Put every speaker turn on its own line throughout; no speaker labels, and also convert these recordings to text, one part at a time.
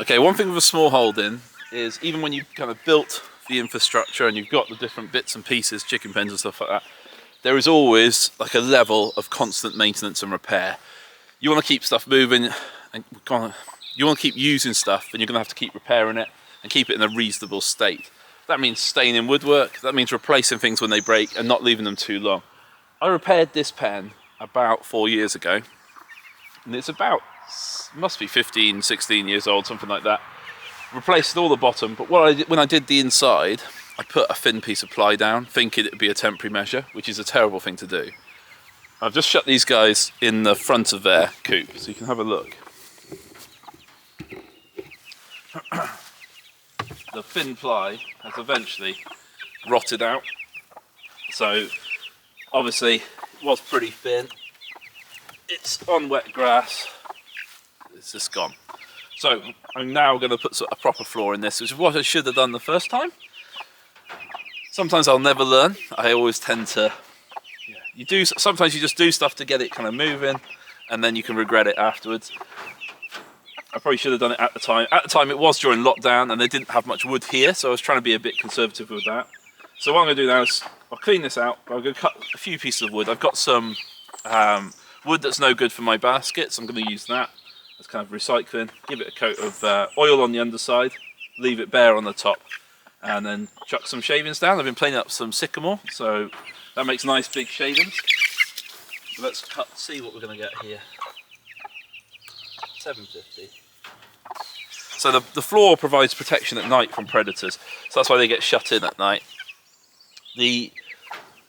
Okay, one thing with a small holding is even when you've kind of built the infrastructure and you've got the different bits and pieces, chicken pens and stuff like that, there is always like a level of constant maintenance and repair. You want to keep stuff moving and you want to keep using stuff, and you're going to have to keep repairing it and keep it in a reasonable state. That means staying in woodwork, that means replacing things when they break and not leaving them too long. I repaired this pen about 4 years ago, and it's about, must be 15, 16 years old, something like that. Replaced all the bottom, but when I did the inside, I put a thin piece of ply down, thinking it would be a temporary measure, which is a terrible thing to do. I've just shut these guys in the front of their coop, so you can have a look. The thin ply has eventually rotted out, so obviously it was pretty thin. It's on wet grass, it's just gone. So I'm now going to put a proper floor in this, which is what I should have done the first time. Sometimes I'll never learn. I always tend to, sometimes you just do stuff to get it kind of moving, and then you can regret it afterwards. I probably should have done it at the time. At the time it was during lockdown and they didn't have much wood here, so I was trying to be a bit conservative with that. So what I'm going to do now is I'll clean this out, but I'm going to cut a few pieces of wood. I've got some wood that's no good for my baskets. I'm going to use that as kind of recycling. Give it a coat of oil on the underside, leave it bare on the top, and then chuck some shavings down. I've been planing up some sycamore, so that makes nice big shavings. So let's see what we're going to get here. 750. So the floor provides protection at night from predators, so that's why they get shut in at night. The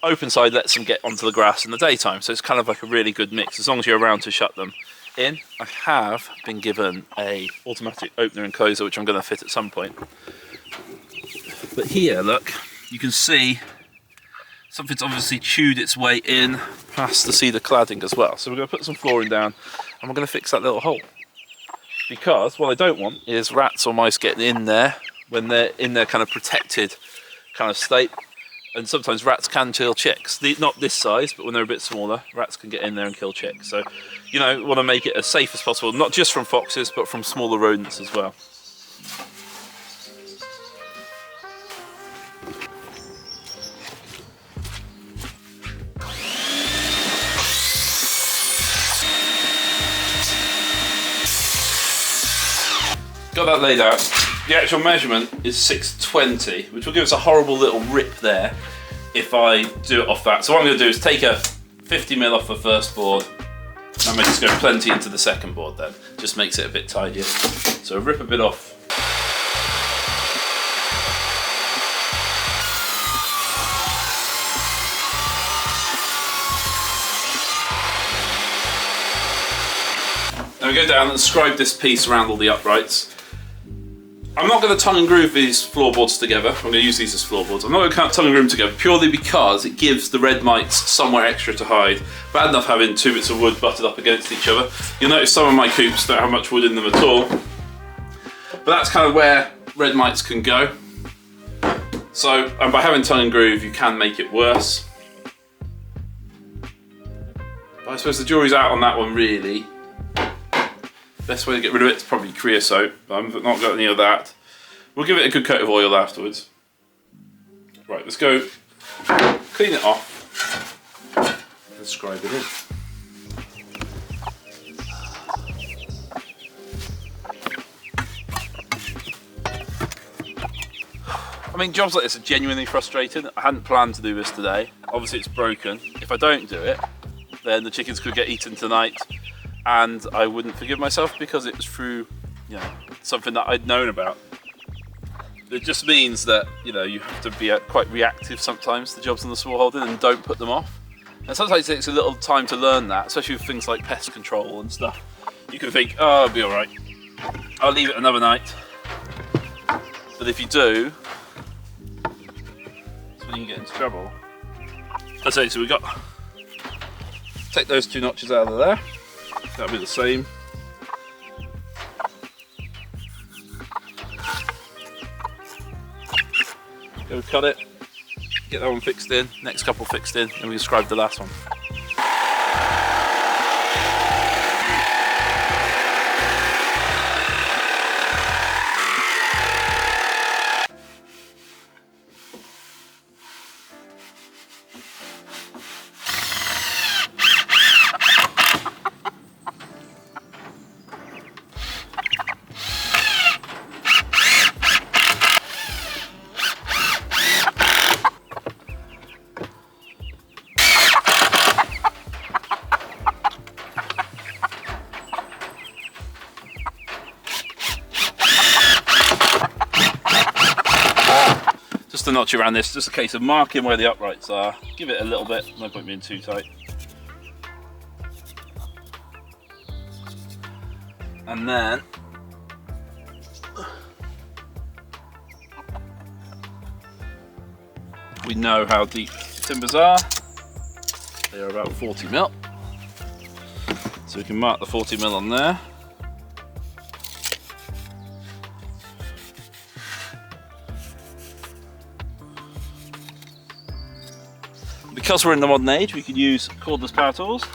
open side lets them get onto the grass in the daytime, so it's kind of like a really good mix as long as you're around to shut them in. I have been given a automatic opener and closer, which I'm going to fit at some point. But here, look, you can see something's obviously chewed its way in past the cedar cladding as well. So we're going to put some flooring down and we're going to fix that little hole. Because what I don't want is rats or mice getting in there when they're in their kind of protected kind of state. And sometimes rats can kill chicks. Not this size, but when they're a bit smaller, rats can get in there and kill chicks. So, you know, we want to make it as safe as possible, not just from foxes, but from smaller rodents as well. Got that laid out. The actual measurement is 620, which will give us a horrible little rip there if I do it off that. So what I'm going to do is take a 50mm off the first board, and I'm just going plenty into the second board then. Just makes it a bit tidier. So rip a bit off. Now we go down and scribe this piece around all the uprights. I'm not going to tongue and groove these floorboards together. I'm going to use these as floorboards. I'm not going to tongue and groove them together purely because it gives the red mites somewhere extra to hide. Bad enough having two bits of wood butted up against each other. You'll notice some of my coops don't have much wood in them at all. But that's kind of where red mites can go. So, and by having tongue and groove, you can make it worse. But I suppose the jury's out on that one, really. Best way to get rid of it is probably creosote, but I've not got any of that. We'll give it a good coat of oil afterwards. Right, let's go clean it off and scribe it in. I mean, jobs like this are genuinely frustrating. I hadn't planned to do this today. Obviously it's broken. If I don't do it, then the chickens could get eaten tonight, and I wouldn't forgive myself because it was through, you know, something that I'd known about. It just means that, you know, you have to be quite reactive sometimes to jobs on the small holding and don't put them off. And sometimes it takes a little time to learn that, especially with things like pest control and stuff. You can think, oh, it'll be all right. I'll leave it another night. But if you do, that's when you can get into trouble. Let's say, so we got, take those two notches out of there. That'll be the same. Go cut it, get that one fixed in, next couple fixed in, and we can scribe the last one. just a notch around this, just a case of marking where the uprights are. Give it a little bit, no point being too tight. And then we know how deep the timbers are. They are about 40 mil. So we can mark the 40 mil on there. Because we're in the modern age, we could use cordless power tools.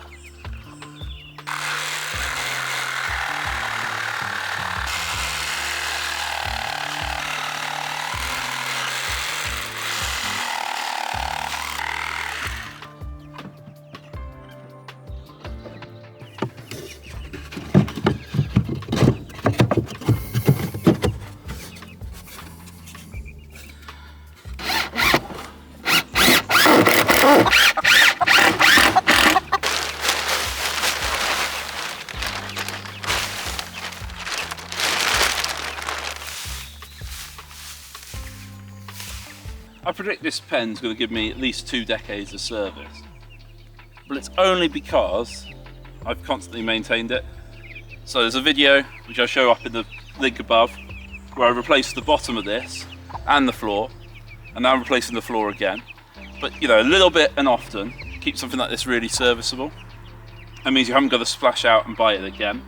I predict this pen's going to give me at least 2 decades of service, but it's only because I've constantly maintained it. So there's a video which I'll show up in the link above where I replaced the bottom of this and the floor, and now I'm replacing the floor again. But you know, a little bit and often keep something like this really serviceable. That means you haven't got to splash out and buy it again.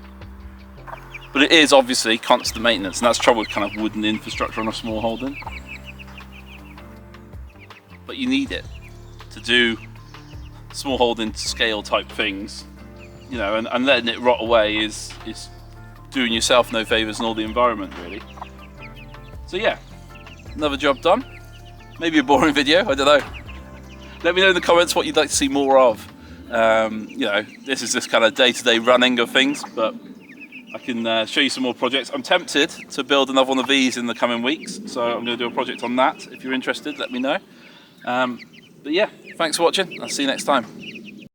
But it is obviously constant maintenance, and that's the trouble with kind of wooden infrastructure on a small holding. But you need it to do small holding scale type things, you know, and letting it rot away is doing yourself no favours and all the environment really. So yeah, another job done. Maybe a boring video, I don't know. Let me know in the comments what you'd like to see more of. You know, this is just kind of day-to-day running of things, but I can show you some more projects. I'm tempted to build another one of these in the coming weeks, so I'm going to do a project on that. If you're interested, let me know. But yeah, thanks for watching. I'll see you next time.